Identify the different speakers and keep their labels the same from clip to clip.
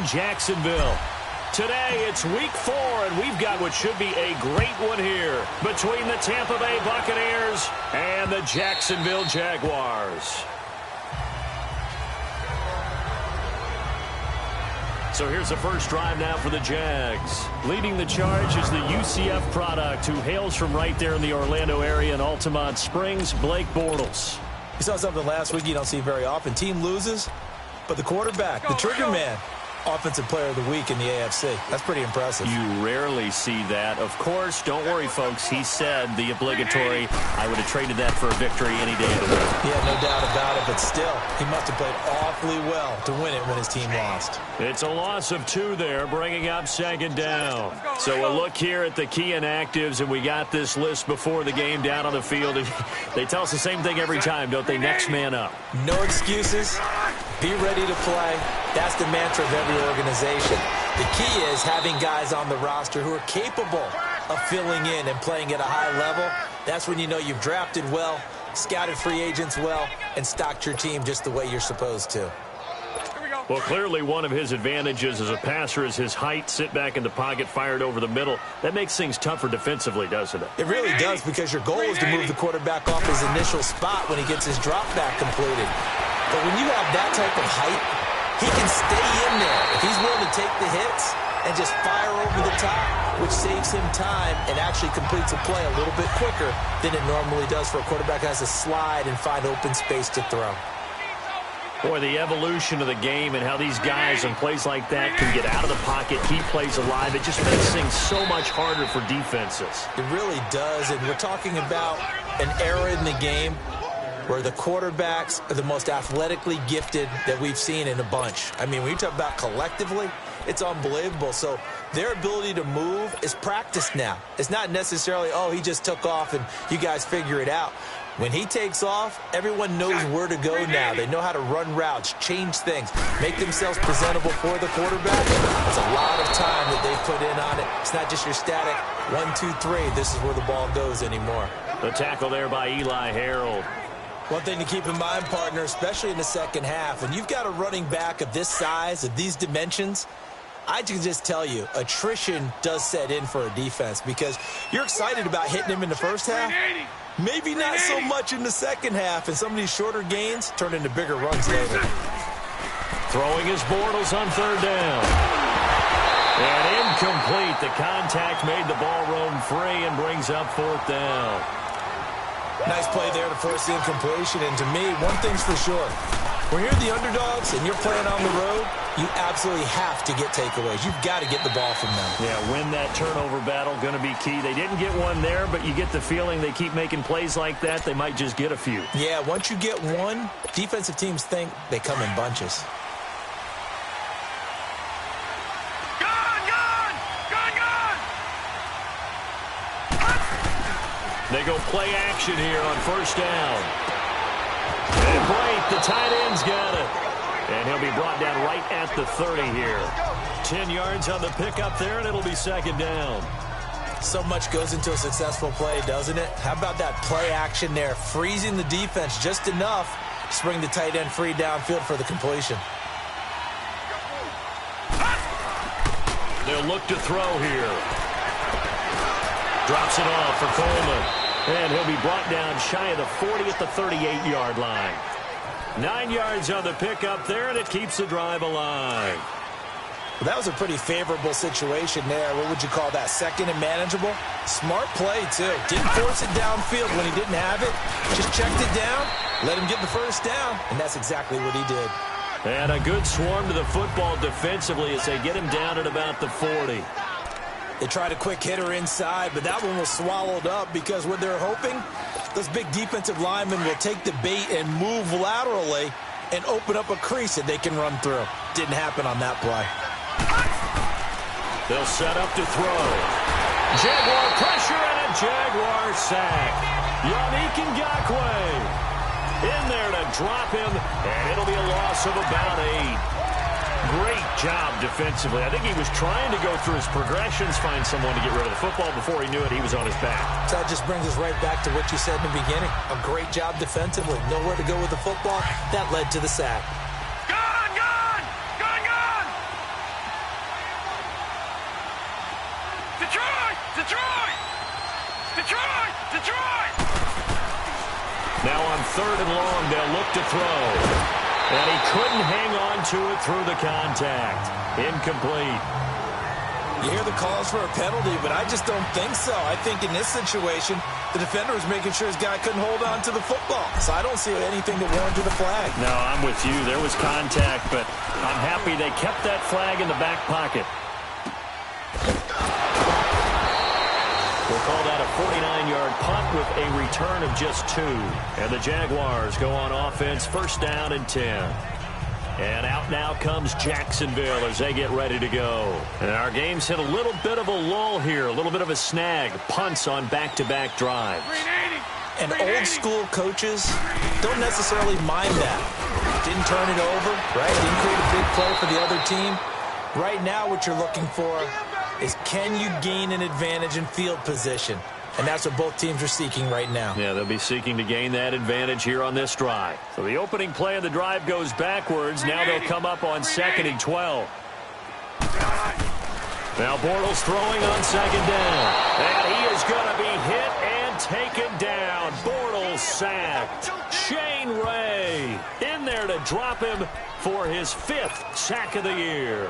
Speaker 1: Jacksonville. Today, it's week 4, and we've got what should be a great one here between the Tampa Bay Buccaneers and the Jacksonville Jaguars. So here's the first drive now for the Jags. Leading the charge is the UCF product who hails from right there in the Orlando area in Altamont Springs, Blake Bortles.
Speaker 2: You saw something last week you don't see very often. Team loses, but the quarterback, the trigger man, Offensive Player of the Week in the AFC. That's pretty impressive.
Speaker 1: You rarely see that. Of course, don't worry, folks. He said the obligatory, I would have traded that for a victory any day of the week.
Speaker 2: Yeah, no doubt about it, but still, he must have played awfully well to win it when his team lost.
Speaker 1: It's a loss of 2 there, bringing up second down. So a look here at the key inactives, and we got this list before the game down on the field. They tell us the same thing every time, don't they? Next man up.
Speaker 2: No excuses. Be ready to play. That's the mantra of every organization. The key is having guys on the roster who are capable of filling in and playing at a high level. That's when you know you've drafted well, scouted free agents well, and stocked your team just the way you're supposed to.
Speaker 1: Well, clearly one of his advantages as a passer is his height, sit back in the pocket, fired over the middle. That makes things tougher defensively, doesn't it?
Speaker 2: It really does, because your goal is to move the quarterback off his initial spot when he gets his drop back completed. But when you have that type of height, he can stay in there if he's willing to take the hits and just fire over the top, which saves him time and actually completes a play a little bit quicker than it normally does for a quarterback who has to slide and find open space to throw.
Speaker 1: Boy, the evolution of the game and how these guys on plays like that can get out of the pocket, keep plays alive, it just makes things so much harder for defenses.
Speaker 2: It really does, and we're talking about an era in the game where the quarterbacks are the most athletically gifted that we've seen in a bunch. I mean, when you talk about collectively, it's unbelievable. So their ability to move is practiced now. It's not necessarily, oh, he just took off and you guys figure it out. When he takes off, everyone knows where to go now. They know how to run routes, change things, make themselves presentable for the quarterback. It's a lot of time that they put in on it. It's not just your static 1, 2, 3. This is where the ball goes anymore.
Speaker 1: The tackle there by Eli Harold.
Speaker 2: One thing to keep in mind, partner, especially in the second half, when you've got a running back of this size, of these dimensions, I can just tell you, attrition does set in for a defense, because you're excited about hitting him in the first half. Maybe not so much in the second half, and some of these shorter gains turn into bigger runs later.
Speaker 1: Throwing his Bortles on third down. And incomplete. The contact made the ball roam free and brings up fourth down.
Speaker 2: Nice play there to force the incompletion, and to me, one thing's for sure. When you're the underdogs and you're playing on the road, you absolutely have to get takeaways. You've got to get the ball from them.
Speaker 1: Yeah, win that turnover battle, going to be key. They didn't get one there, but you get the feeling they keep making plays like that, they might just get a few.
Speaker 2: Yeah, once you get one, defensive teams think they come in bunches.
Speaker 1: They go play action here on first down. And Blake, the tight end's got it. And he'll be brought down right at the 30 here. 10 yards on the pickup there, and it'll be second down.
Speaker 2: So much goes into a successful play, doesn't it? How about that play action there, freezing the defense just enough to bring the tight end free downfield for the completion.
Speaker 1: They'll look to throw here. Drops it off for Coleman. And he'll be brought down shy of the 40 at the 38-yard line. 9 yards on the pickup there, and it keeps the drive alive.
Speaker 2: Well, that was a pretty favorable situation there. What would you call that? Second and manageable? Smart play, too. Didn't force it downfield when he didn't have it. Just checked it down, let him get the first down, and that's exactly what he did.
Speaker 1: And a good swarm to the football defensively as they get him down at about the 40.
Speaker 2: They tried a quick hitter inside, but that one was swallowed up because what they're hoping, those big defensive linemen will take the bait and move laterally and open up a crease that they can run through. Didn't happen on that play.
Speaker 1: They'll set up to throw. Jaguar pressure and a Jaguar sack. Yannick Ngakoue in there to drop him, and it'll be a loss of about 8. Great job defensively. I think he was trying to go through his progressions, find someone to get rid of the football. Before he knew it, he was on his back.
Speaker 2: So that just brings us right back to what you said in the beginning. A great job defensively. Nowhere to go with the football. That led to the sack.
Speaker 3: Detroit! Detroit! Detroit!
Speaker 1: Now on 3rd and long, they'll look to throw. And he couldn't hang on to it through the contact. Incomplete.
Speaker 2: You hear the calls for a penalty, but I just don't think so. I think in this situation, the defender was making sure his guy couldn't hold on to the football. So I don't see anything that warranted a flag.
Speaker 1: No, I'm with you. There was contact, but I'm happy they kept that flag in the back pocket. We'll call that a 49-yard punt with a return of just 2. And the Jaguars go on offense, 1st down and 10. And out now comes Jacksonville as they get ready to go. And our game's hit a little bit of a lull here, a little bit of a snag. Punts on back-to-back drives.
Speaker 2: And old-school coaches don't necessarily mind that. Didn't turn it over, right? Didn't create a big play for the other team. Right now what you're looking for is can you gain an advantage in field position? And that's what both teams are seeking right now.
Speaker 1: Yeah, they'll be seeking to gain that advantage here on this drive. So the opening play of the drive goes backwards. Now they'll come up on 2nd and 12. Now Bortles throwing on 2nd down. And he is going to be hit and taken down. Bortles sacked. Shane Ray in there to drop him for his 5th sack of the year.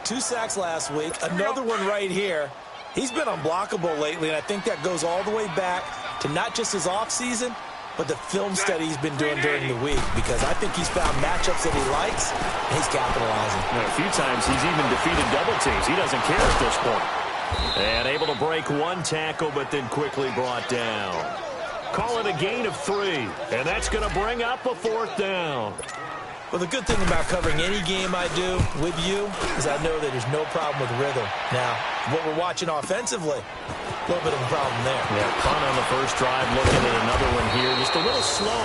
Speaker 2: 2 sacks last week, another one right here. He's been unblockable lately, and I think that goes all the way back to not just his offseason, but the film study he's been doing during the week, because I think he's found matchups that he likes, and he's capitalizing.
Speaker 1: A few times he's even defeated double teams. He doesn't care at this point. And able to break 1 tackle, but then quickly brought down. Call it a gain of 3, and that's going to bring up a 4th down.
Speaker 2: Well, the good thing about covering any game I do with you is I know that there's no problem with rhythm. Now, what we're watching offensively, a little bit of a problem there.
Speaker 1: Yeah, punt on the first drive, looking at another one here. Just a little slow.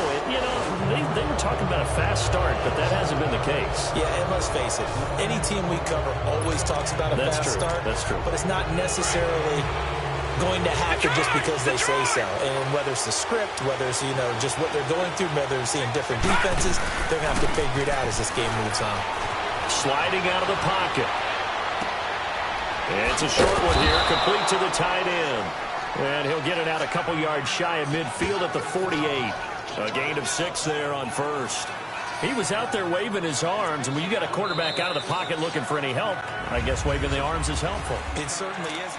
Speaker 1: They were talking about a fast start, but that hasn't been the case.
Speaker 2: Yeah, and let's face it, any team we cover always talks about a fast start.
Speaker 1: That's true.
Speaker 2: But it's not necessarily going to happen just because they say so. And whether it's the script, whether it's, just what they're going through, whether they're seeing different defenses, they're going to have to figure it out as this game moves on.
Speaker 1: Sliding out of the pocket. And it's a short one here, complete to the tight end. And he'll get it out a couple yards shy of midfield at the 48. A gain of 6 there on 1st. He was out there waving his arms, and when you got a quarterback out of the pocket looking for any help, I guess waving the arms is helpful.
Speaker 2: It certainly is.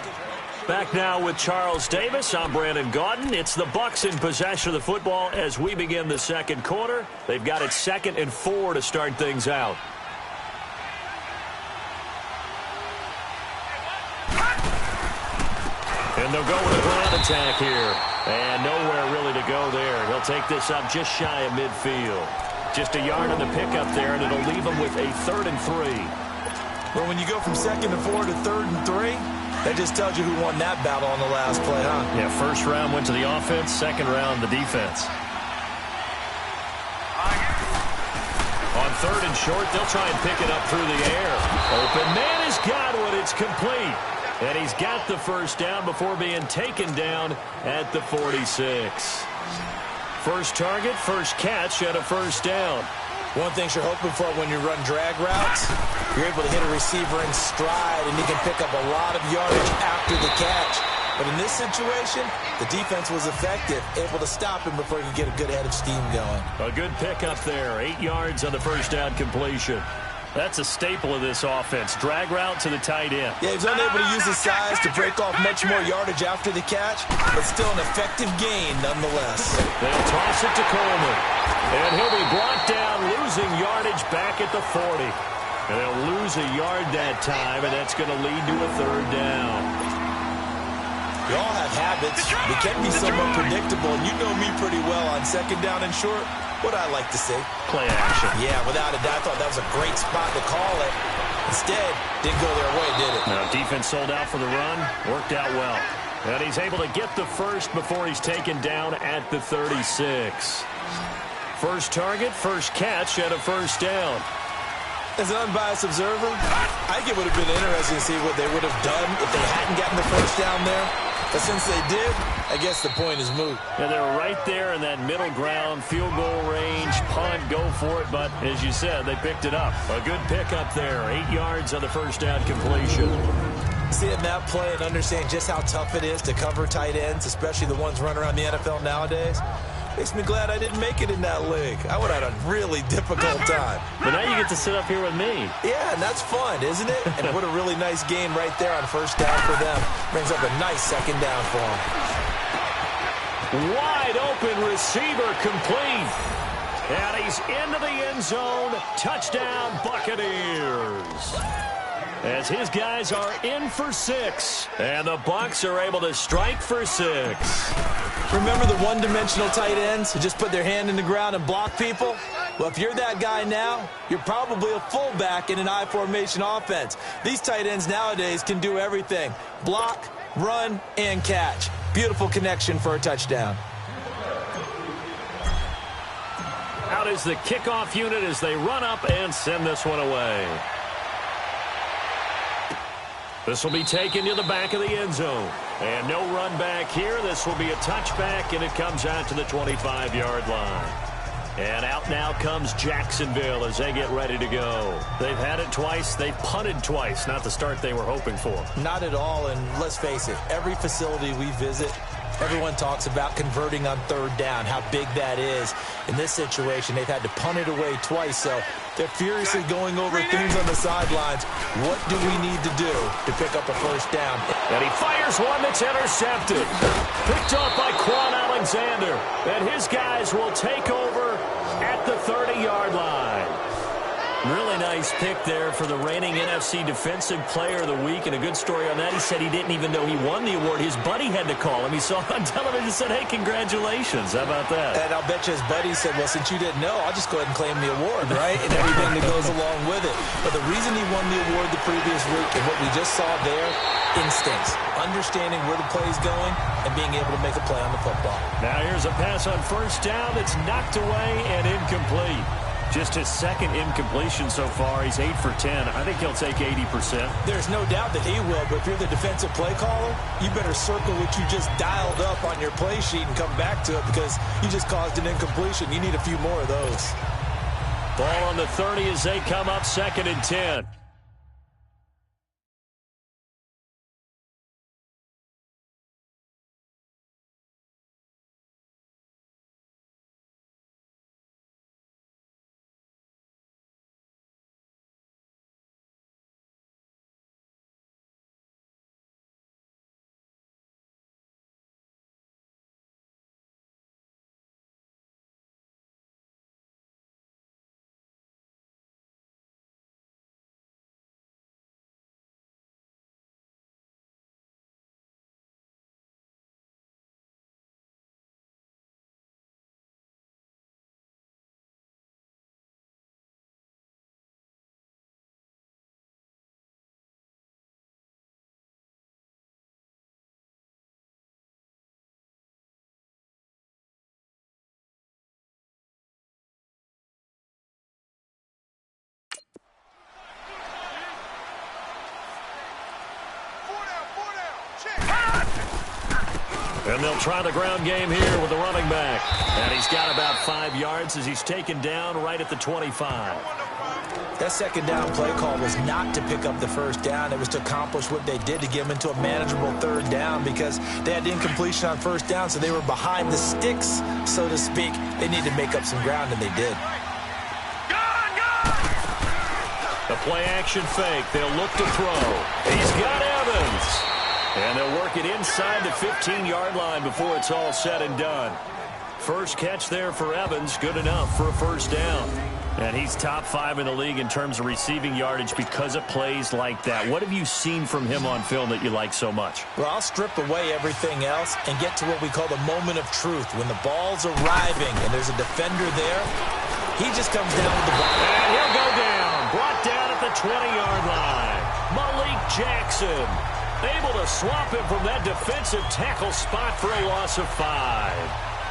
Speaker 1: Back now with Charles Davis. I'm Brandon Gaudin. It's the Bucs in possession of the football as we begin the 2nd quarter. They've got it 2nd and 4 to start things out. And they'll go with a ground attack here. And nowhere really to go there. He'll take this up just shy of midfield. Just a yard on the pickup there, and it'll leave him with a 3rd and 3.
Speaker 2: Well, when you go from 2nd and 4 to 3rd and 3, that just tells you who won that battle on the last play, huh?
Speaker 1: Yeah, 1st round went to the offense, 2nd round the defense. On 3rd and short, they'll try and pick it up through the air. Open man has got one. It's complete. And he's got the 1st down before being taken down at the 46. First target, first catch at a 1st down.
Speaker 2: One thing you're hoping for when you run drag routes, you're able to hit a receiver in stride, and he can pick up a lot of yardage after the catch. But in this situation, the defense was effective, able to stop him before he could get a good head of steam going.
Speaker 1: A good pickup there, 8 yards on the 1st down completion. That's a staple of this offense. Drag route to the tight end.
Speaker 2: Yeah, he's unable to use his size to break off much more yardage after the catch, but still an effective gain nonetheless.
Speaker 1: They'll toss it to Coleman. And he'll be brought down, losing yardage back at the 40. And they'll lose a yard that time, and that's going to lead to a 3rd down.
Speaker 2: We all have habits. We can be somewhat predictable, and you know me pretty well on 2nd down and short. What I like to see.
Speaker 1: Play action.
Speaker 2: Yeah, without a doubt. I thought that was a great spot to call it. Instead, didn't go their way, did it?
Speaker 1: Now, defense sold out for the run. Worked out well. And he's able to get the 1st before he's taken down at the 36. First target, first catch at a 1st down.
Speaker 2: As an unbiased observer, I think it would have been interesting to see what they would have done if they hadn't gotten the 1st down there. But since they did, I guess the point is moot.
Speaker 1: Yeah, they were right there in that middle ground, field goal range, punt, go for it. But as you said, they picked it up. A good pickup there, 8 yards on the 1st down completion.
Speaker 2: Seeing that play and understanding just how tough it is to cover tight ends, especially the ones running around the NFL nowadays, makes me glad I didn't make it in that league. I would have had a really difficult time.
Speaker 1: But now you get to sit up here with me.
Speaker 2: Yeah, and that's fun, isn't it? And what a really nice game right there on first down for them. Brings up a nice second down for them.
Speaker 1: Wide open receiver complete. And he's into the end zone. Touchdown, Buccaneers. As his guys are in for 6. And the Bucs are able to strike for 6.
Speaker 2: Remember the one-dimensional tight ends who just put their hand in the ground and block people? Well, if you're that guy now, you're probably a fullback in an I-formation offense. These tight ends nowadays can do everything. Block, run, and catch. Beautiful connection for a touchdown.
Speaker 1: Out is the kickoff unit as they run up and send this one away. This will be taken to the back of the end zone. And no run back here. This will be a touchback, and it comes out to the 25-yard line. And out now comes Jacksonville as they get ready to go. They've had it twice. They've punted twice. Not the start they were hoping for.
Speaker 2: Not at all, and let's face it, every facility we visit, everyone talks about converting on third down, how big that is. In this situation, they've had to punt it away twice, so they're furiously going over things on the sidelines. What do we need to do to pick up a first down?
Speaker 1: And he fires one that's intercepted. Picked up by Quan Alexander. And his guys will take over at the 30-yard line. Really nice pick there for the reigning NFC Defensive Player of the Week, and a good story on that. He said he didn't even know he won the award. His buddy had to call him. He saw it on television and said, hey, congratulations. How about that?
Speaker 2: And I'll bet you his buddy said, well, since you didn't know, I'll just go ahead and claim the award, right? And everything that goes along with it. But the reason he won the award the previous week and what we just saw there, instincts, understanding where the play is going and being able to make a play on the football.
Speaker 1: Now here's a pass on first down that's knocked away and incomplete. Just his second incompletion so far. He's 8 for 10. I think he'll take 80%.
Speaker 2: There's no doubt that he will, but if you're the defensive play caller, you better circle what you just dialed up on your play sheet and come back to it because you just caused an incompletion. You need a few more of those.
Speaker 1: Ball on the 30 as they come up 2nd and 10. And they'll try the ground game here with the running back. And he's got about 5 yards as he's taken down right at the 25.
Speaker 2: That second down play call was not to pick up the first down. It was to accomplish what they did to get them into a manageable third down because they had incompletion on first down, so they were behind the sticks, so to speak. They needed to make up some ground, and they did.
Speaker 1: The play-action fake. They'll look to throw. He's got Evans. And they'll work it inside the 15-yard line before it's all said and done. First catch there for Evans. Good enough for a first down. And he's top 5 in the league in terms of receiving yardage because of plays like that. What have you seen from him on film that you like so much?
Speaker 2: Well, I'll strip away everything else and get to what we call the moment of truth. When the ball's arriving and there's a defender there, he just comes down with the ball.
Speaker 1: And he'll go down. Brought down at the 20-yard line. Malik Jackson able to swap him from that defensive tackle spot for a loss of 5.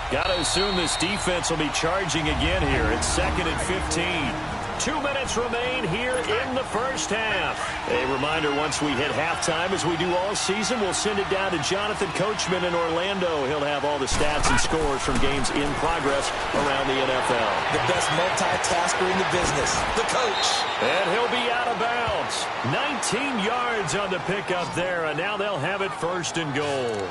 Speaker 1: Got to assume this defense will be charging again here. It's 2nd and 15. 2 minutes remain here in the first half. A reminder, once we hit halftime, as we do all season, we'll send it down to Jonathan Coachman in Orlando. He'll have all the stats and scores from games in progress around the NFL.
Speaker 2: The best multitasker in the business, the coach.
Speaker 1: And he'll be out of bounds. 19 yards on the pickup there, and now they'll have it first and goal.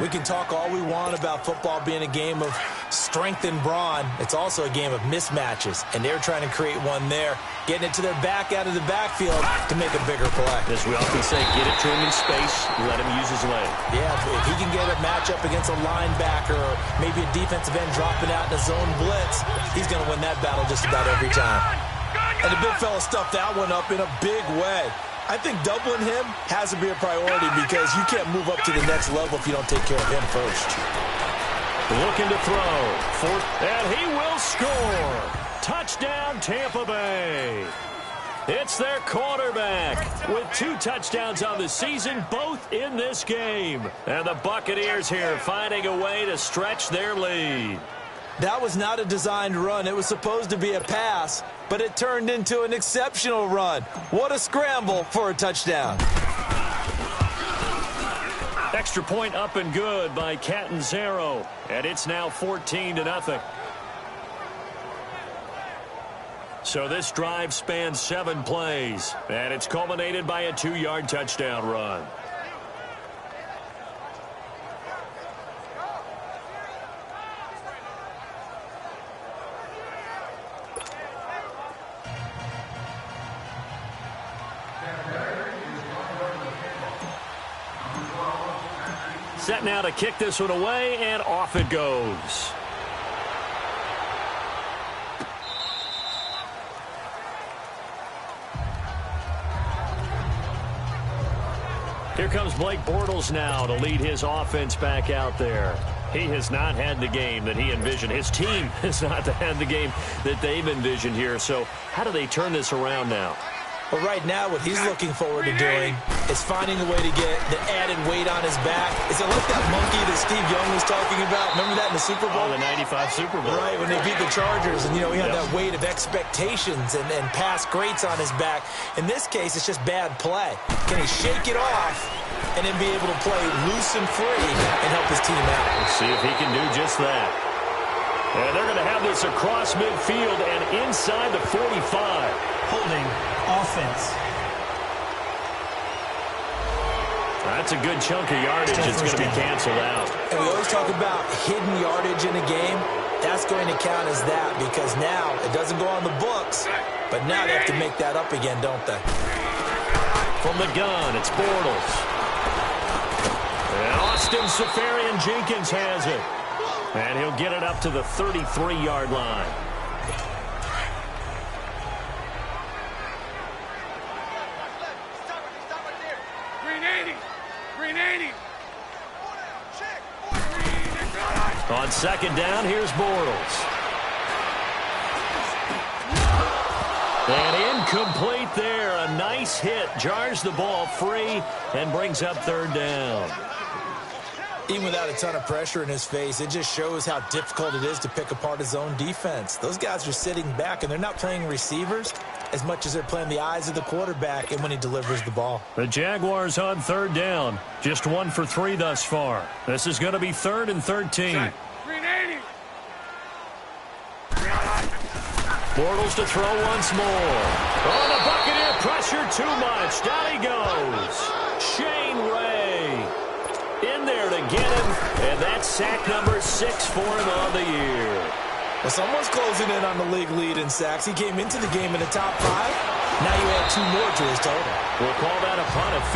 Speaker 2: We can talk all we want about football being a game of strength and brawn. It's also a game of mismatches, and they're trying to create one there, getting it to their back out of the backfield to make a bigger play.
Speaker 1: As we often say, get it to him in space, let him use his leg.
Speaker 2: Yeah, if he can get a matchup against a linebacker or maybe a defensive end dropping out in a zone blitz, he's going to win that battle just about every time. And the big fella stuffed that one up in a big way. I think doubling him has to be a priority because you can't move up to the next level if you don't take care of him first.
Speaker 1: Looking to throw. And he will score. Touchdown, Tampa Bay. It's their quarterback with 2 touchdowns on the season, both in this game. And the Buccaneers here finding a way to stretch their lead.
Speaker 2: That was not a designed run. It was supposed to be a pass, but it turned into an exceptional run. What a scramble for a touchdown.
Speaker 1: Extra point up and good by Catanzaro, and it's now 14-0. So this drive spans 7 plays, and it's culminated by a 2-yard touchdown run. Set now to kick this one away, and off it goes. Here comes Blake Bortles now to lead his offense back out there. He has not had the game that he envisioned. His team has not had the game that they've envisioned here. So how do they turn this around now?
Speaker 2: Well, right now, what he's looking forward to doing is finding a way to get the added weight on his back. Is it like that monkey that Steve Young was talking about? Remember that in the Super Bowl?
Speaker 1: Oh, the 95 Super Bowl.
Speaker 2: Right, when they beat the Chargers. And, you know, he had that weight of expectations and past greats on his back. In this case, it's just bad play. Can he shake it off and then be able to play loose and free and help his team out?
Speaker 1: Let's see if he can do just that. And they're going to have this across midfield and inside the 45.
Speaker 4: Holding offense.
Speaker 1: That's a good chunk of yardage. It's going to be canceled out.
Speaker 2: And we always talk about hidden yardage in a game. That's going to count as that because now it doesn't go on the books, but now they have to make that up again, don't they?
Speaker 1: From the gun, it's Bortles. And Austin Seferian-Jenkins has it. And he'll get it up to the 33-yard line. On second down, here's Bortles. And incomplete there. A nice hit. Jars the ball free and brings up third down.
Speaker 2: Even without a ton of pressure in his face, it just shows how difficult it is to pick apart his own defense. Those guys are sitting back, and they're not playing receivers as much as they're playing the eyes of the quarterback and when he delivers the ball.
Speaker 1: The Jaguars on third down. Just 1 for 3 thus far. This is going to be 3rd and 13. Bortles to throw once more. Oh, the Buccaneer pressure too much. Down he goes. Shane Ray in there to get him, and that's sack number 6 for him on the year.
Speaker 2: Well, someone's closing in on the league lead in sacks. He came into the game in the top 5. Now you add 2 more to his total. We'll
Speaker 1: call that a punt of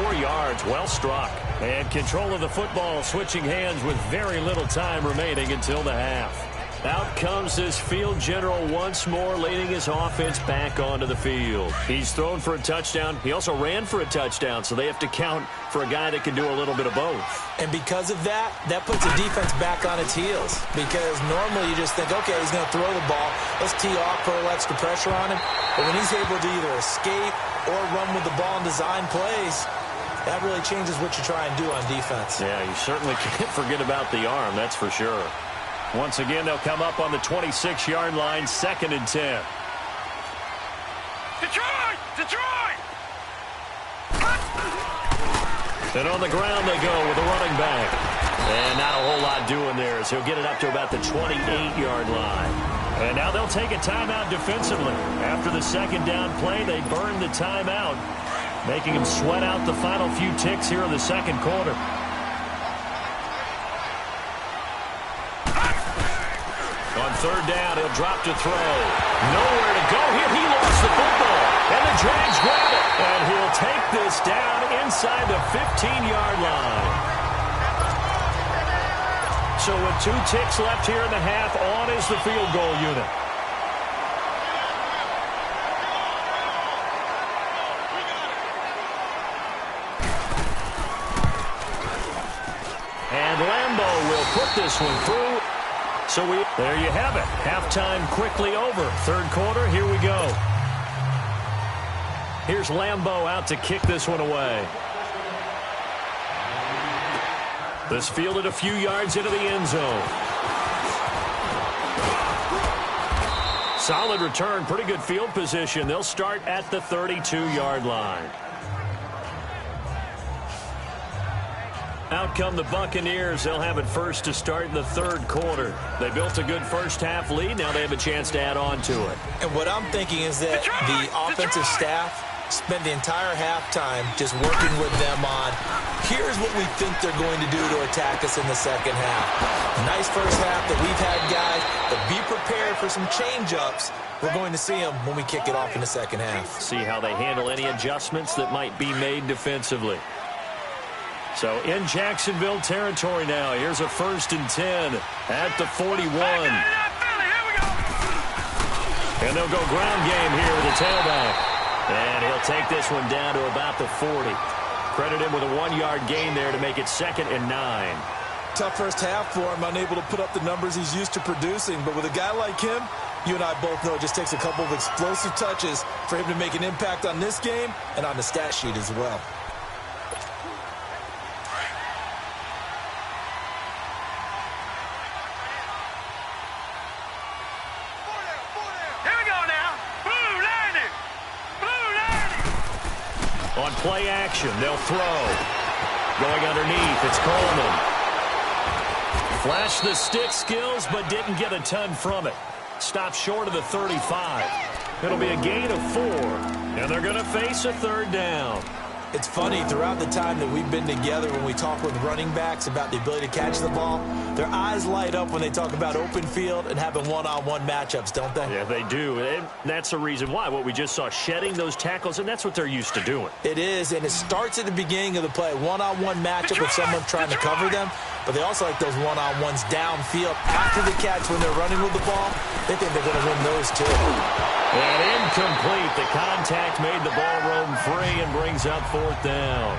Speaker 1: 54 yards. Well struck. And control of the football switching hands with very little time remaining until the half. Out comes this field general once more, leading his offense back onto the field. He's thrown for a touchdown. He also ran for a touchdown, so they have to count for a guy that can do a little bit of both.
Speaker 2: And because of that, that puts the defense back on its heels. Because normally you just think, okay, he's going to throw the ball. Let's tee off, put a little extra pressure on him. But when he's able to either escape or run with the ball and design plays, that really changes what you try and do on defense.
Speaker 1: Yeah, you certainly can't forget about the arm, that's for sure. Once again, they'll come up on the 26-yard line, 2nd and 10.
Speaker 3: Detroit! Detroit!
Speaker 1: And on the ground they go with a running back. And not a whole lot doing there as he'll get it up to about the 28-yard line. And now they'll take a timeout defensively. After the second down play, they burn the timeout, making him sweat out the final few ticks here in the second quarter. On third down, he'll drop to throw. Nowhere to go here. He lost the football. And the Jags grab it. And he'll take this down inside the 15-yard line. So with 2 ticks left here in the half, on is the field goal unit. And Lambeau will put this one through. So there you have it. Halftime quickly over. Third quarter, here we go. Here's Lambeau out to kick this one away. This fielded a few yards into the end zone. Solid return, pretty good field position. They'll start at the 32-yard line. Out come the Buccaneers. They'll have it first to start in the third quarter. They built a good first-half lead. Now they have a chance to add on to it.
Speaker 2: And what I'm thinking is that the offensive staff spent the entire halftime just working with them on, here's what we think they're going to do to attack us in the second half. Nice first half that we've had, guys, but be prepared for some change-ups. We're going to see them when we kick it off in the second half.
Speaker 1: See how they handle any adjustments that might be made defensively. So in Jacksonville territory now. Here's a 1st and 10 at the 41. And they'll go ground game here with the tailback. And he'll take this one down to about the 40. Credit him with a 1-yard gain there to make it 2nd and 9.
Speaker 2: Tough first half for him, unable to put up the numbers he's used to producing. But with a guy like him, you and I both know it just takes a couple of explosive touches for him to make an impact on this game and on the stat sheet as well.
Speaker 1: On play action, they'll throw. Going underneath, it's Coleman. Flashed the stick skills, but didn't get a ton from it. Stopped short of the 35. It'll be a gain of 4, and they're going to face a 3rd down.
Speaker 2: It's funny, throughout the time that we've been together, when we talk with running backs about the ability to catch the ball, their eyes light up when they talk about open field and having one-on-one matchups, don't they?
Speaker 1: Yeah, they do. And that's the reason why. What we just saw, shedding those tackles, and that's what they're used to doing.
Speaker 2: It is, and it starts at the beginning of the play. One-on-one matchup with someone trying to cover them, but they also like those one-on-ones downfield after the catch when they're running with the ball. They think they're going to win those too.
Speaker 1: And incomplete. The contact made the ball roam free and brings up 4th down.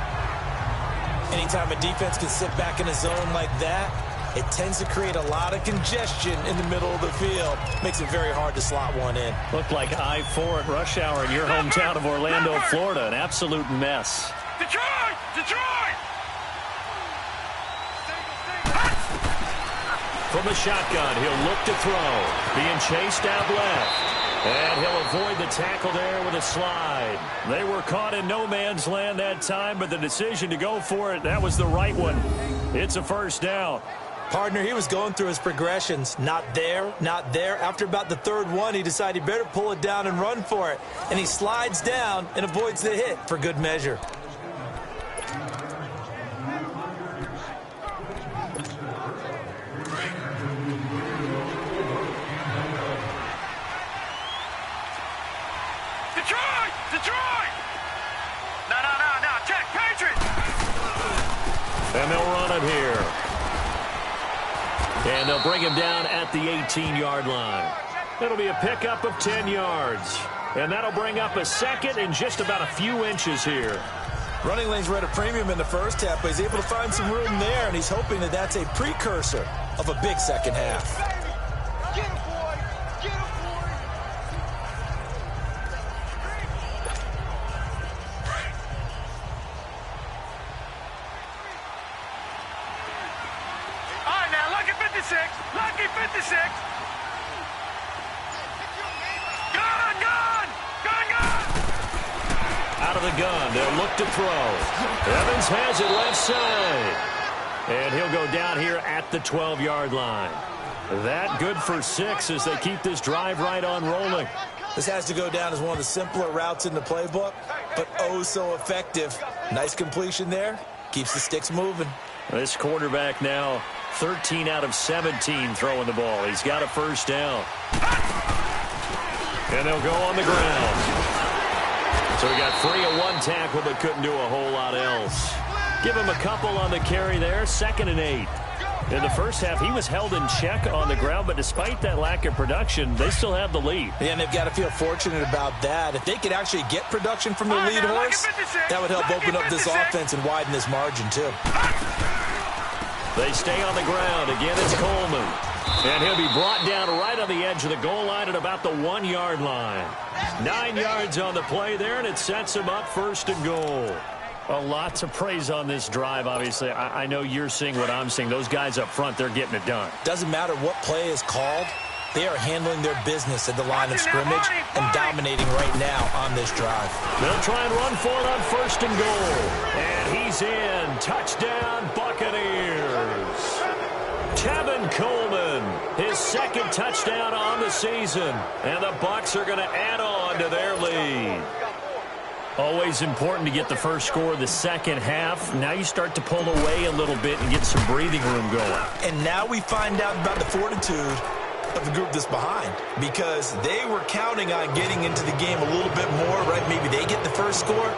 Speaker 2: Anytime a defense can sit back in a zone like that, it tends to create a lot of congestion in the middle of the field. Makes it very hard to slot one in.
Speaker 1: Looked like I-4 at rush hour in your hometown of Orlando, Florida. An absolute mess.
Speaker 3: Detroit! Detroit!
Speaker 1: From the shotgun, he'll look to throw. Being chased out left. And he'll avoid the tackle there with a slide. They were caught in no man's land that time, but the decision to go for it, that was the right one. It's a 1st down.
Speaker 2: Partner, he was going through his progressions. Not there, not there. After about the 3rd one, he decided he better pull it down and run for it. And he slides down and avoids the hit for good measure.
Speaker 3: Detroit! Detroit! No, check, Patriots!
Speaker 1: And they'll run it here. And they'll bring him down at the 18-yard line. It'll be a pickup of 10 yards. And that'll bring up a 2nd and just about a few inches here.
Speaker 2: Running lanes were at a premium in the first half, but he's able to find some room there, and he's hoping that that's a precursor of a big second half.
Speaker 3: Get him, boy! Get him, boy! All right, now, lucky 56! Lucky 56! Gun! Gun! Gun! Gun!
Speaker 1: the gun. They'll look to throw. Evans has it left side. And he'll go down here at the 12-yard line. That good for 6 as they keep this drive right on rolling.
Speaker 2: This has to go down as one of the simpler routes in the playbook, but oh so effective. Nice completion there. Keeps the sticks moving.
Speaker 1: This quarterback now 13 out of 17 throwing the ball. He's got a first down. And they'll go on the ground. So he got free of one tackle but couldn't do a whole lot else. Give him a couple on the carry there. 2nd and 8. In the first half, he was held in check on the ground, but despite that lack of production, they still have the lead.
Speaker 2: Yeah, and they've got to feel fortunate about that. If they could actually get production from their lead horse, that would help open up this offense and widen this margin, too.
Speaker 1: They stay on the ground. Again, it's Coleman. And he'll be brought down right on the edge of the goal line at about the 1-yard line. 9 yards on the play there, and it sets him up 1st and goal. A lot to praise on this drive, obviously. I know you're seeing what I'm seeing. Those guys up front, they're getting it done.
Speaker 2: Doesn't matter what play is called. They are handling their business at the line of scrimmage and dominating right now on this drive.
Speaker 1: They'll try and run for it on 1st and goal. And he's in. Touchdown, Buccaneers. Tevin Coleman, his 2nd touchdown on the season. And the Bucs are going to add on to their lead. Always important to get the first score of the second half. Now you start to pull away a little bit and get some breathing room going.
Speaker 2: And now we find out about the fortitude of the group that's behind, because they were counting on getting into the game a little bit more, right? Maybe they get the first score.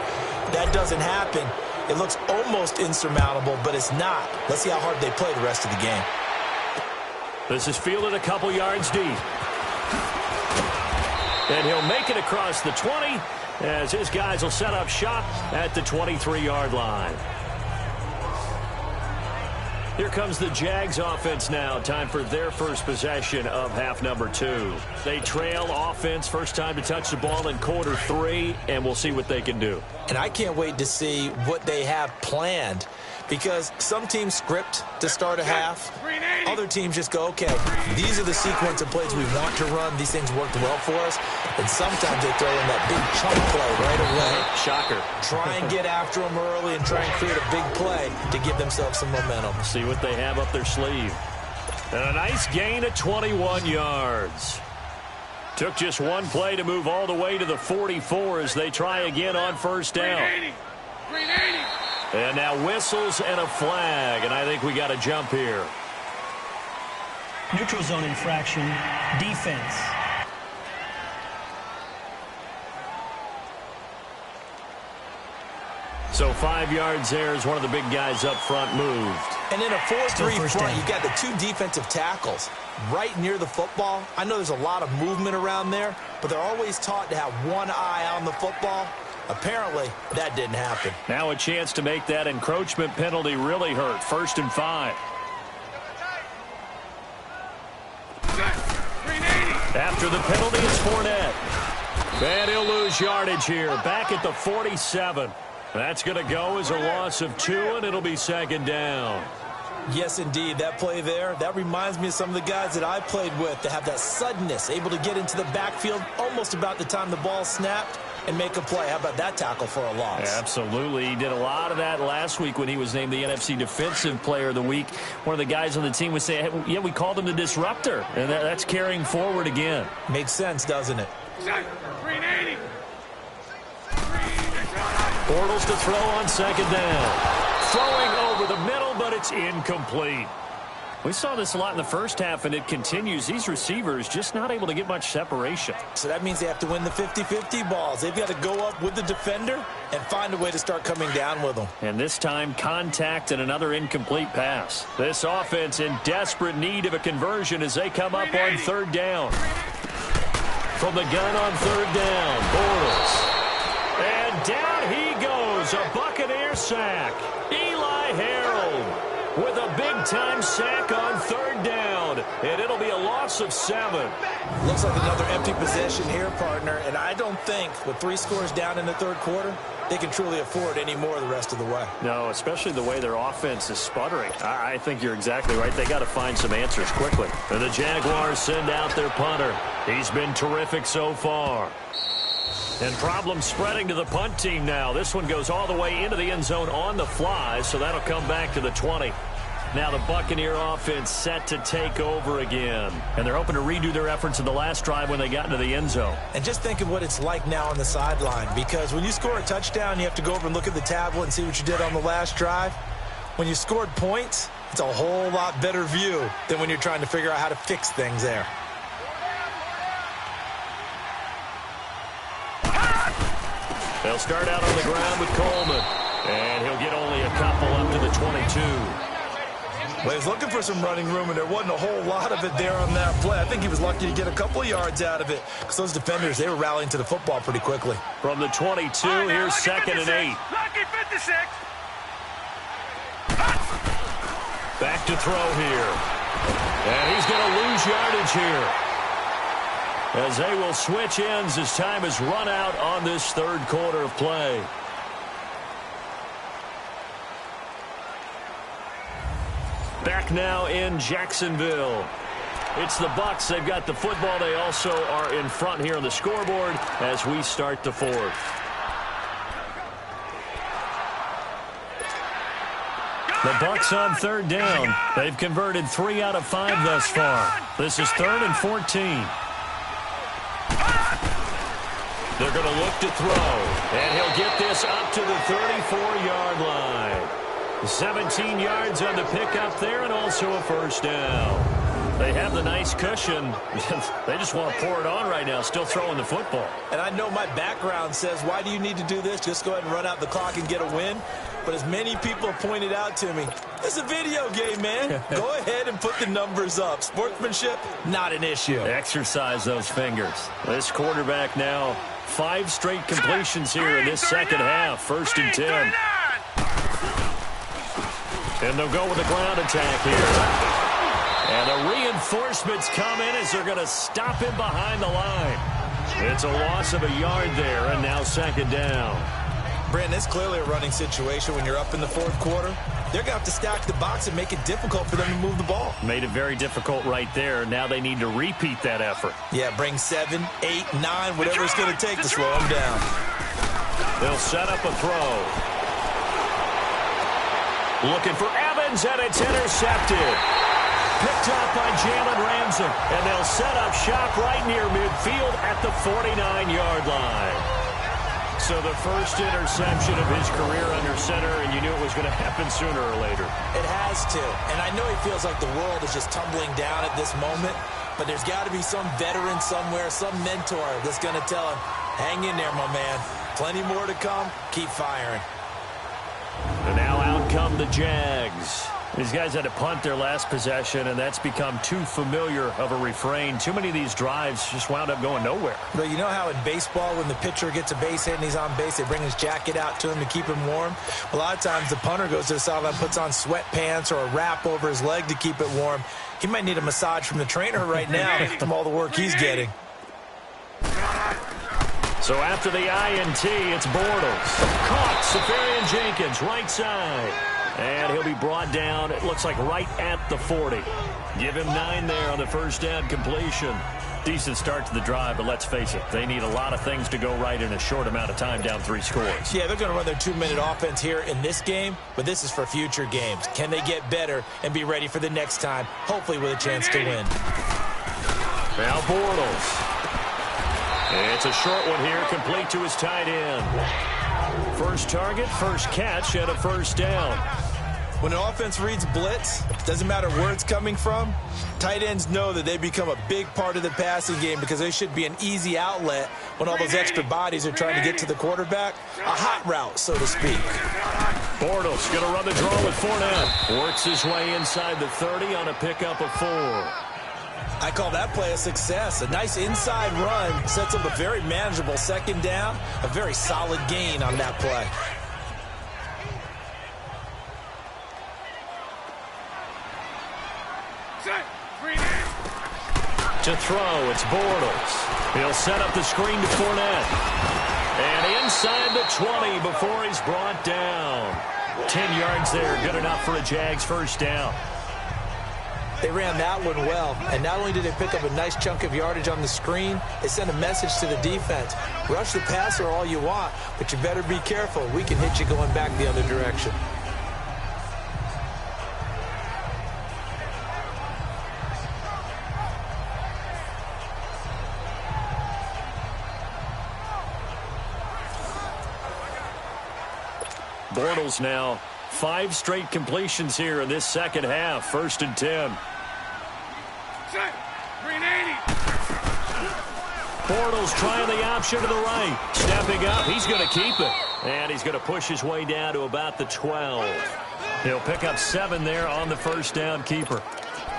Speaker 2: That doesn't happen. It looks almost insurmountable, but it's not. Let's see how hard they play the rest of the game.
Speaker 1: This is fielded a couple yards deep. And he'll make it across the 20 as his guys will set up shop at the 23-yard line. Here comes the Jags offense now. Time for their first possession of half number 2. They trail offense, first time to touch the ball in quarter 3, and we'll see what they can do.
Speaker 2: And I can't wait to see what they have planned, because some teams script to start a half. Other teams just go, okay, these are the sequence of plays we want to run. These things worked well for us. And sometimes they throw in that big chunk play right away.
Speaker 1: Shocker.
Speaker 2: Try and get after them early and try and create a big play to give themselves some momentum.
Speaker 1: See what they have up their sleeve. And a nice gain of 21 yards. Took just one play to move all the way to the 44 as they try again on first down. And now whistles and a flag, and I think we got a jump here.
Speaker 4: Neutral zone infraction, defense.
Speaker 1: So 5 yards there as one of the big guys up front moved.
Speaker 2: And in a 4-3 front, you've got the 2 defensive tackles right near the football. I know there's a lot of movement around there, but they're always taught to have one eye on the football. Apparently, that didn't happen.
Speaker 1: Now a chance to make that encroachment penalty really hurt. 1st and 5. After the penalty, it's Fournette. And he'll lose yardage here. Back at the 47. That's going to go as a loss of 2, and it'll be 2nd down.
Speaker 2: Yes, indeed. That play there, that reminds me of some of the guys that I played with that have that suddenness, able to get into the backfield almost about the time the ball snapped and make a play. How about that tackle for a loss?
Speaker 1: Absolutely. He did a lot of that last week when he was named the NFC Defensive Player of the Week. One of the guys on the team would say, hey, yeah, we called him the disruptor. And that's carrying forward again.
Speaker 2: Makes sense, doesn't it?
Speaker 3: 380.
Speaker 1: Bortles to throw on 2nd down. Throwing over the middle, but it's incomplete. We saw this a lot in the first half, and it continues. These receivers just not able to get much separation.
Speaker 2: So that means they have to win the 50-50 balls. They've got to go up with the defender and find a way to start coming down with them.
Speaker 1: And this time, contact and another incomplete pass. This offense in desperate need of a conversion as they come up on 3rd down. From the gun on 3rd down, Bortles. And down he goes, a Buccaneer sack. Eli Harold with a big-time sack on 3rd down, and it'll be a loss of 7.
Speaker 2: Looks like another empty possession here, partner, and I don't think with 3 scores down in the 3rd quarter, they can truly afford any more the rest of the way.
Speaker 1: No, especially the way their offense is sputtering. I think you're exactly right. They got to find some answers quickly. And the Jaguars send out their punter. He's been terrific so far. And problems spreading to the punt team now. This one goes all the way into the end zone on the fly, so that'll come back to the 20. Now the Buccaneer offense set to take over again. And they're hoping to redo their efforts in the last drive when they got into the end zone.
Speaker 2: And just think of what it's like now on the sideline, because when you score a touchdown, you have to go over and look at the tablet and see what you did on the last drive. When you scored points, it's a whole lot better view than when you're trying to figure out how to fix things there.
Speaker 1: They'll start out on the ground with Coleman. And he'll get only a couple up to the 22.
Speaker 2: Well, he was looking for some running room, and there wasn't a whole lot of it there on that play. I think he was lucky to get a couple of yards out of it, because those defenders, they were rallying to the football pretty quickly.
Speaker 1: From the 22, here's second and 8.
Speaker 3: Lucky 56.
Speaker 1: Back to throw here. And he's going to lose yardage here, as they will switch ends as time is run out on this third quarter of play. Back now in Jacksonville. It's the Bucs. They've got the football. They also are in front here on the scoreboard as we start the fourth. The Bucs on third down. They've converted 3 out of 5 thus far. This is 3rd and 14. They're going to look to throw, and he'll get this up to the 34-yard line. 17 yards on the pickup there, and also a first down. They have the nice cushion. They just want to pour it on right now, still throwing the football.
Speaker 2: And I know my background says, why do you need to do this? Just go ahead and run out the clock and get a win. But as many people have pointed out to me, it's a video game, man. Go ahead and put the numbers up. Sportsmanship, not an issue.
Speaker 1: Exercise those fingers. This quarterback now, 5 straight completions here in this second half. 1st and 10. And they'll go with a ground attack here. And the reinforcements come in as they're going to stop him behind the line. It's a loss of a yard there, and now second down.
Speaker 2: Brandon, it's clearly a running situation when you're up in the fourth quarter. They're going to have to stack the box and make it difficult for them to move the ball.
Speaker 1: Made it very difficult right there. Now they need to repeat that effort.
Speaker 2: Yeah, bring 7, 8, 9, whatever it's going to take to slow them down.
Speaker 1: They'll set up a throw. Looking for Evans, and it's intercepted. Picked up by Jalen Ramsey, and they'll set up shop right near midfield at the 49-yard line. So the first interception of his career under center, and you knew it was going to happen sooner or later.
Speaker 2: It has to, and I know he feels like the world is just tumbling down at this moment, but there's got to be some veteran somewhere, some mentor that's going to tell him, hang in there, my man. Plenty more to come. Keep firing.
Speaker 1: And now out come the Jags. These guys had to punt their last possession, and that's become too familiar of a refrain. Too many of these drives just wound up going nowhere.
Speaker 2: But you know how in baseball, when the pitcher gets a base hit and he's on base, they bring his jacket out to him to keep him warm? A lot of times the punter goes to the sideline, puts on sweatpants or a wrap over his leg to keep it warm. He might need a massage from the trainer right now from all the work he's getting.
Speaker 1: So after the INT, it's Bortles. Caught, Safarian Jenkins, right side. And he'll be brought down, it looks like right at the 40. Give him 9 there on the first down completion. Decent start to the drive, but let's face it, they need a lot of things to go right in a short amount of time, down 3 scores.
Speaker 2: Yeah, they're going to run their 2-minute offense here in this game, but this is for future games. Can they get better and be ready for the next time, hopefully with a chance to win?
Speaker 1: Now Bortles. It's a short one here, complete to his tight end. First target, first catch, and a first down.
Speaker 2: When an offense reads blitz, doesn't matter where it's coming from, tight ends know that they become a big part of the passing game because they should be an easy outlet when all those extra bodies are trying to get to the quarterback. A hot route, so to speak.
Speaker 1: Bortles going to run the draw with Fournette. Works his way inside the 30 on a pickup of 4.
Speaker 2: I call that play a success. A nice inside run sets up a very manageable second down. A very solid gain on that play.
Speaker 1: To throw, it's Bortles. He'll set up the screen to Fournette. And inside the 20 before he's brought down. 10 yards there, good enough for a Jags first down.
Speaker 2: They ran that one well, and not only did they pick up a nice chunk of yardage on the screen, they sent a message to the defense. Rush the passer all you want, but you better be careful. We can hit you going back the other direction.
Speaker 1: Bortles now. 5 straight completions here in this second half. 1st and 10. Bortles trying the option to the right. Stepping up. He's going to keep it. And he's going to push his way down to about the 12. He'll pick up 7 there on the first down keeper.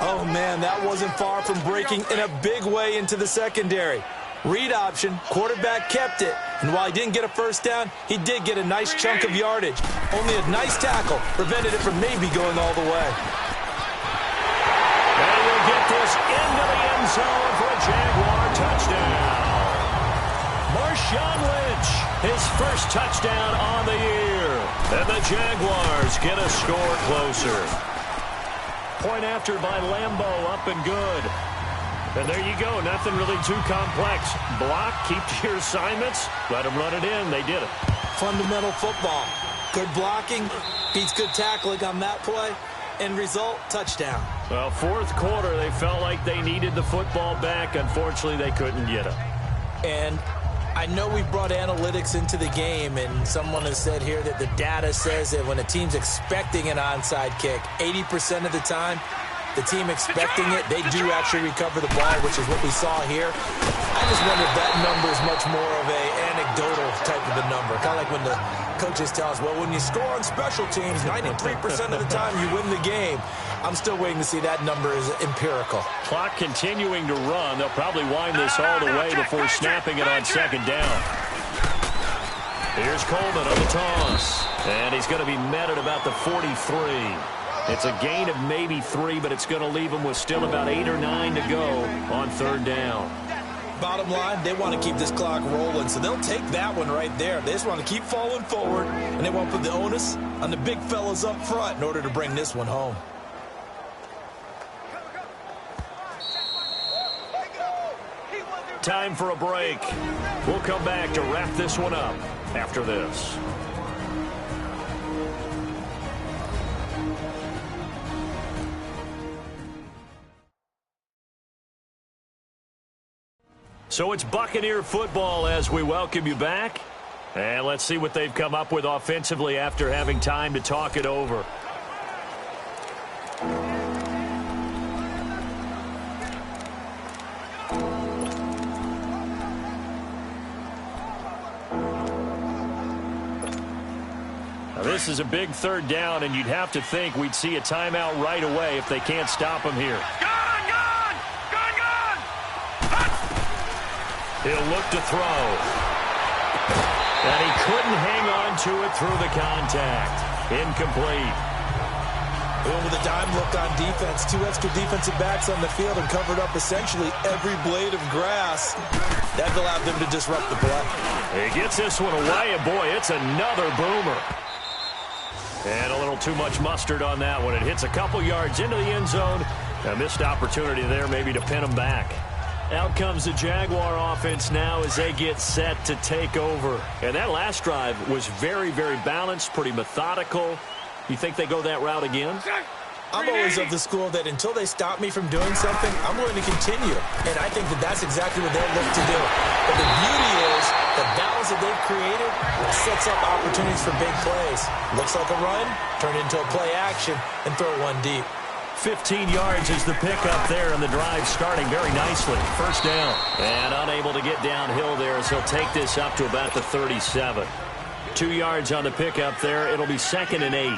Speaker 2: Oh, man, that wasn't far from breaking in a big way into the secondary. Read option, quarterback kept it, and while he didn't get a first down, he did get a nice chunk of yardage. Only a nice tackle prevented it from maybe going all the way.
Speaker 1: And we'll get this into the end zone for a Jaguar touchdown. Marshawn Lynch, his first touchdown on the year. And the Jaguars get a score closer. Point after by Lambeau, up and good. And there you go. Nothing really too complex. Block, keep to your assignments, let them run it in. They did it.
Speaker 2: Fundamental football. Good blocking, beats good tackling on that play. End result, touchdown.
Speaker 1: Well, 4th quarter, they felt like they needed the football back. Unfortunately, they couldn't get it.
Speaker 2: And I know we brought analytics into the game, and someone has said here that the data says that when a team's expecting an onside kick, 80% of the time, the team expecting it, they do actually recover the ball, which is what we saw here. I just wonder if that number is much more of a anecdotal type of a number. Kind of like when the coaches tell us, well, when you score on special teams, 93% of the time you win the game. I'm still waiting to see that number is empirical.
Speaker 1: Clock continuing to run. They'll probably wind this all the way before snapping it on 2nd down. Here's Coleman on the toss. And he's going to be met at about the 43. It's a gain of maybe 3, but it's going to leave them with still about 8 or 9 to go on 3rd down.
Speaker 2: Bottom line, they want to keep this clock rolling, so they'll take that one right there. They just want to keep falling forward, and they want to put the onus on the big fellas up front in order to bring this one home.
Speaker 1: Time for a break. We'll come back to wrap this one up after this. So it's Buccaneer football as we welcome you back. And let's see what they've come up with offensively after having time to talk it over. Now this is a big 3rd down, and you'd have to think we'd see a timeout right away if they can't stop him here. He'll look to throw. And he couldn't hang on to it through the contact. Incomplete.
Speaker 2: Going with a dime look on defense. 2 extra defensive backs on the field and covered up essentially every blade of grass. That allowed them to disrupt the play.
Speaker 1: He gets this one away, and boy, it's another boomer. And a little too much mustard on that one. It hits a couple yards into the end zone. A missed opportunity there maybe to pin him back. Out comes the Jaguar offense now as they get set to take over. And that last drive was very, very balanced, pretty methodical. You think they go that route again?
Speaker 2: I'm always of the school that until they stop me from doing something, I'm going to continue. And I think that that's exactly what they'll look to do. But the beauty is the balance that they've created sets up opportunities for big plays. Looks like a run, turn it into a play action, and throw one deep.
Speaker 1: 15 yards is the pickup there, and the drive starting very nicely. 1st down. And unable to get downhill there as he'll take this up to about the 37. 2 yards on the pickup there. It'll be 2nd and 8.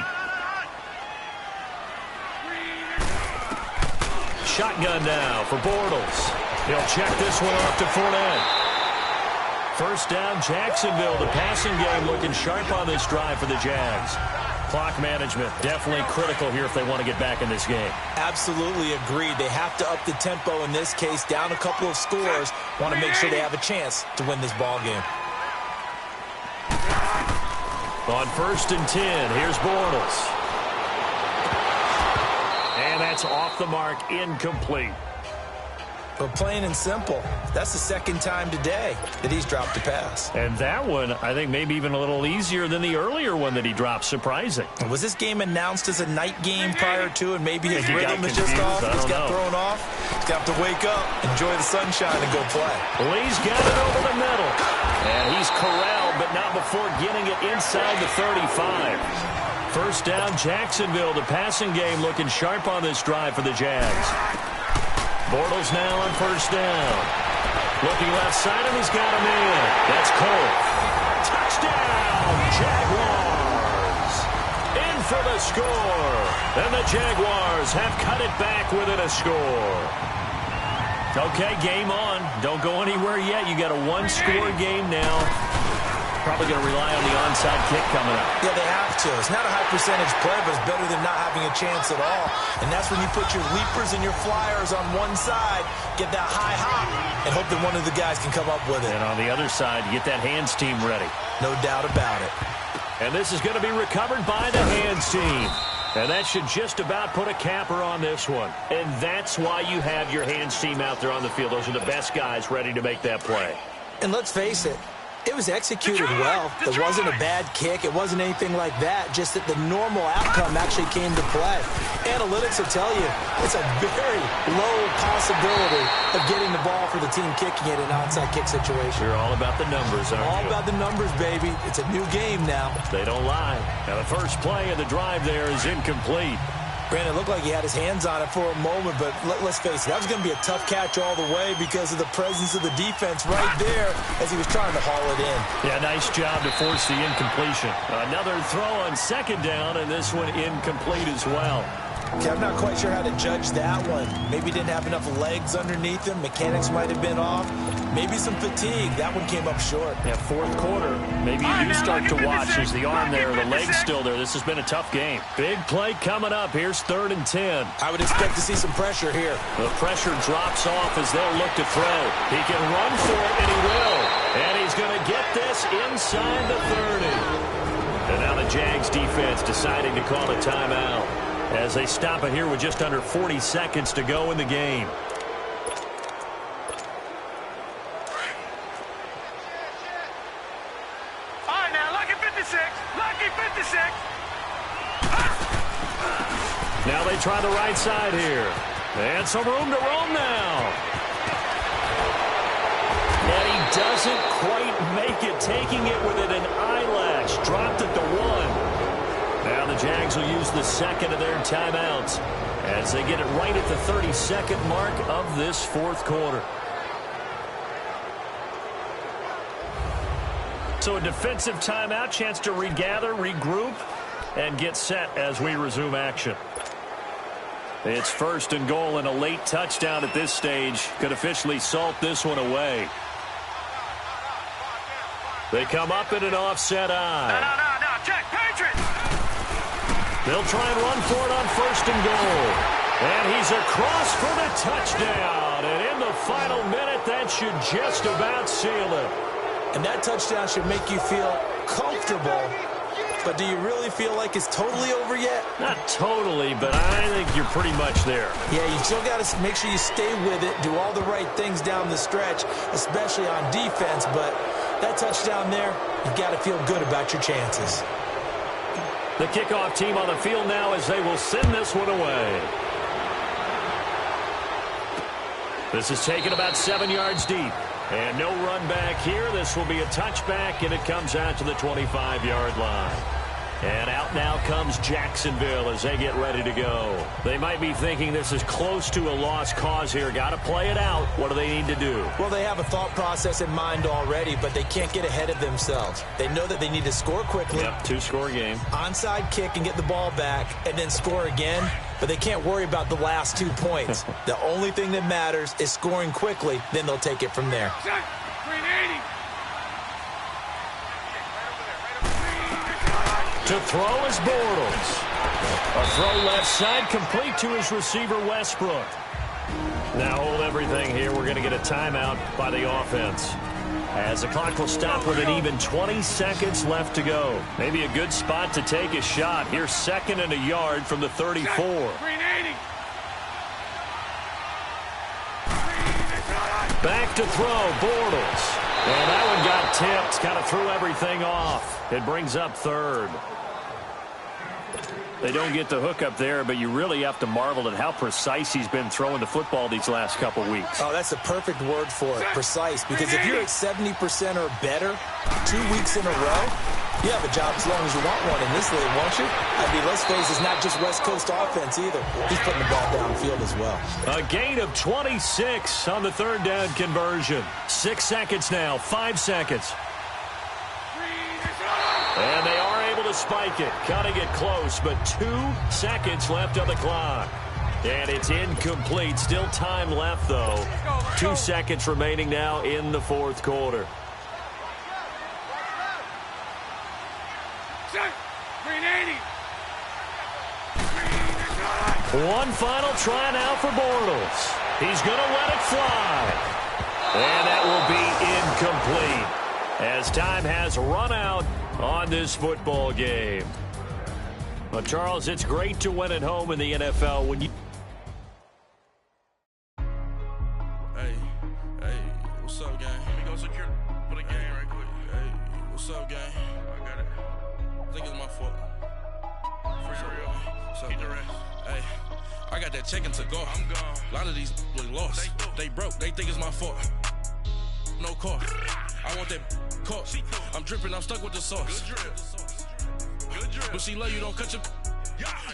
Speaker 1: Shotgun now for Bortles. He'll check this one off to Fournette. 1st down, Jacksonville. The passing game looking sharp on this drive for the Jags. Clock management definitely critical here if they want to get back in this game.
Speaker 2: Absolutely agreed. They have to up the tempo in this case, down a couple of scores. Want to make sure they have a chance to win this ball game.
Speaker 1: On 1st and 10, here's Bortles. And that's off the mark, incomplete.
Speaker 2: But plain and simple, that's the second time today that he's dropped a pass.
Speaker 1: And that one, I think, maybe even a little easier than the earlier one that he dropped. Surprising.
Speaker 2: Was this game announced as a night game prior to, and maybe his rhythm is just off?
Speaker 1: He's
Speaker 2: got thrown off. He's got to wake up, enjoy the sunshine, and go play.
Speaker 1: Lee's got it over the middle. And he's corralled, but not before getting it inside the 35. First down, Jacksonville. The passing game looking sharp on this drive for the Jags. Bortles now on first down. Looking left side, and he's got him in. That's Cole. Touchdown, Jaguars. In for the score. And the Jaguars have cut it back within a score. Okay, game on. Don't go anywhere yet. You got a one-score game now. Probably going to rely on the onside kick coming up.
Speaker 2: Yeah, they have to. It's not a high percentage play, but it's better than not having a chance at all. And that's when you put your leapers and your flyers on one side, get that high hop, and hope that one of the guys can come up with it.
Speaker 1: And on the other side, you get that hands team ready.
Speaker 2: No doubt about it.
Speaker 1: And this is going to be recovered by the hands team. And that should just about put a capper on this one. And that's why you have your hands team out there on the field. Those are the best guys ready to make that play.
Speaker 2: And let's face it, it was executed well. It wasn't a bad kick. It wasn't anything like that. Just that the normal outcome actually came to play. Analytics will tell you it's a very low possibility of getting the ball for the team kicking it in an onside kick situation.
Speaker 1: You're all about the numbers, aren't you?
Speaker 2: All about the numbers, baby. It's a new game now.
Speaker 1: They don't lie. Now the first play of the drive there is incomplete.
Speaker 2: Granted, it looked like he had his hands on it for a moment, but let's face it, that was going to be a tough catch all the way because of the presence of the defense right there as he was trying to haul it in.
Speaker 1: Yeah, nice job to force the incompletion. Another throw on second down, and this one incomplete as well.
Speaker 2: Okay, I'm not quite sure how to judge that one. Maybe didn't have enough legs underneath him. Mechanics might have been off. Maybe some fatigue. That one came up short.
Speaker 1: Yeah, fourth quarter. Maybe you do start to watch as the arm there, the leg's still there. This has been a tough game. Big play coming up. Here's 3rd and 10.
Speaker 2: I would expect to see some pressure here.
Speaker 1: The pressure drops off as they'll look to throw. He can run for it, and he will. And he's going to get this inside the 30. And now the Jags defense deciding to call a timeout as they stop it here with just under 40 seconds to go in the game.
Speaker 3: All right, now, lucky 56. Lucky 56.
Speaker 1: Now they try the right side here. And some room to roam now. And he doesn't quite make it, taking it within an eyelash. Dropped at the 1. Now the Jags will use the second of their timeouts as they get it right at the 32nd mark of this fourth quarter. So a defensive timeout, chance to regather, regroup, and get set as we resume action. It's 1st and goal, and a late touchdown at this stage could officially salt this one away. They come up in an offset eye.
Speaker 3: No, check, Patriots.
Speaker 1: They'll try and run for it on 1st and goal. And he's across for the touchdown. And in the final minute, that should just about seal it.
Speaker 2: And that touchdown should make you feel comfortable. But do you really feel like it's totally over yet?
Speaker 1: Not totally, but I think you're pretty much there.
Speaker 2: Yeah, you still got to make sure you stay with it, do all the right things down the stretch, especially on defense. But that touchdown there, you got to feel good about your chances.
Speaker 1: The kickoff team on the field now as they will send this one away. This is taken about 7 yards deep. And no run back here. This will be a touchback, and it comes out to the 25-yard line. And out now comes Jacksonville as they get ready to go. They might be thinking this is close to a lost cause here. Got to play it out. What do they need to do?
Speaker 2: Well, they have a thought process in mind already, but they can't get ahead of themselves. They know that they need to score quickly.
Speaker 1: Yep, 2-score game.
Speaker 2: Onside kick and get the ball back and then score again. But they can't worry about the last 2 points. The only thing that matters is scoring quickly. Then they'll take it from there.
Speaker 1: To throw is Bortles. A throw left side, complete to his receiver, Westbrook. Now hold everything here. We're going to get a timeout by the offense, as the clock will stop with an even 20 seconds left to go. Maybe a good spot to take a shot. Here's 2nd and a yard from the 34. Back to throw, Bortles. And that one got tipped, kind of threw everything off. It brings up third. They don't get the hook up there, but you really have to marvel at how precise he's been throwing the football these last couple weeks.
Speaker 2: Oh, that's a perfect word for it, precise. Because if you're at 70% or better 2 weeks in a row, you have a job as long as you want one in this league, won't you? I mean, let's face it, it's not just West Coast offense either. He's putting the ball downfield as well.
Speaker 1: A gain of 26 on the third down conversion. 6 seconds now, 5 seconds. And they are able to spike it, cutting it close, but 2 seconds left on the clock. And it's incomplete. Still time left, though. 2 seconds remaining now in the fourth quarter. One final try now for Bortles. He's going to let it fly. And that will be incomplete as time has run out on this football game. Well, Charles, it's great to win at home in the NFL when you...
Speaker 5: Hey, what's up, gang? Let me go secure for the game right quick. Hey, what's up, gang? I got it. I think it's my fault. Keep the rest. Hey, I got that check-in to go. I'm gone. A lot of these was lost. They broke. They think it's my fault. No car. I want that car. I'm dripping. I'm stuck with the sauce. Good drip. But she love you. Don't cut your...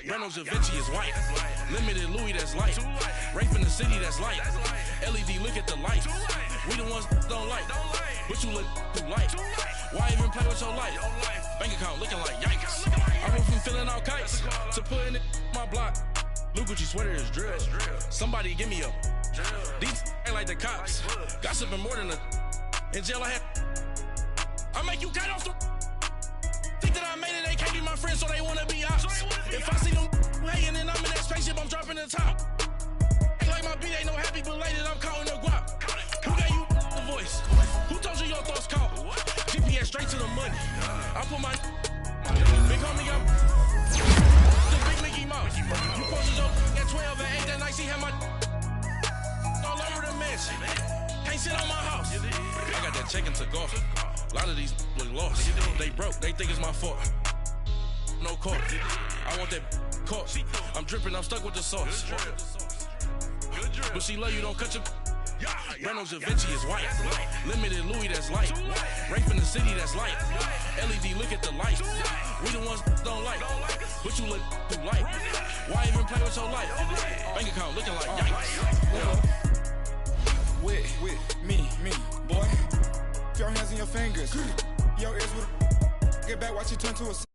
Speaker 5: Reynolds Da Vinci is white. Limited Louis, that's light. Rape in the city, that's light. LED, look at the lights. We the ones don't like. But you look too light. Why even play with your life? Bank account looking like yikes. I went from filling out kites to putting it in my block. Blue Gucci sweater is drill. Somebody give me a... These ain't like the cops. Gossiping more than a... In jail I had... I make you cut off the... Think that I made it, they can't be my friends, so they wanna be ops. If I see them hating and I'm in that spaceship, I'm dropping the top. Ain't like my beat ain't no happy belated, I'm counting the guap. Who gave you the voice? Who told you your thoughts count? GPS straight to the money. I put my big homie up. The big Mickey Mouse. You posted up at 12 and 8 that night, she had my all over the mansion. Can't sit on my house. I got that check-in to go. A lot of these look lost. They broke. They think it's my fault. No car. I want that car. I'm dripping. I'm stuck with the sauce. But she love you. Don't cut your... Reynolds Da Vinci is white. Limited Louis, that's light. Rape in the city, that's light. LED, look at the lights. We the ones don't like. But you look too light. Why even play with your life? Bank account looking like yikes. With me, boy. Your hands in your fingers. Your ears with get back, watch you turn to a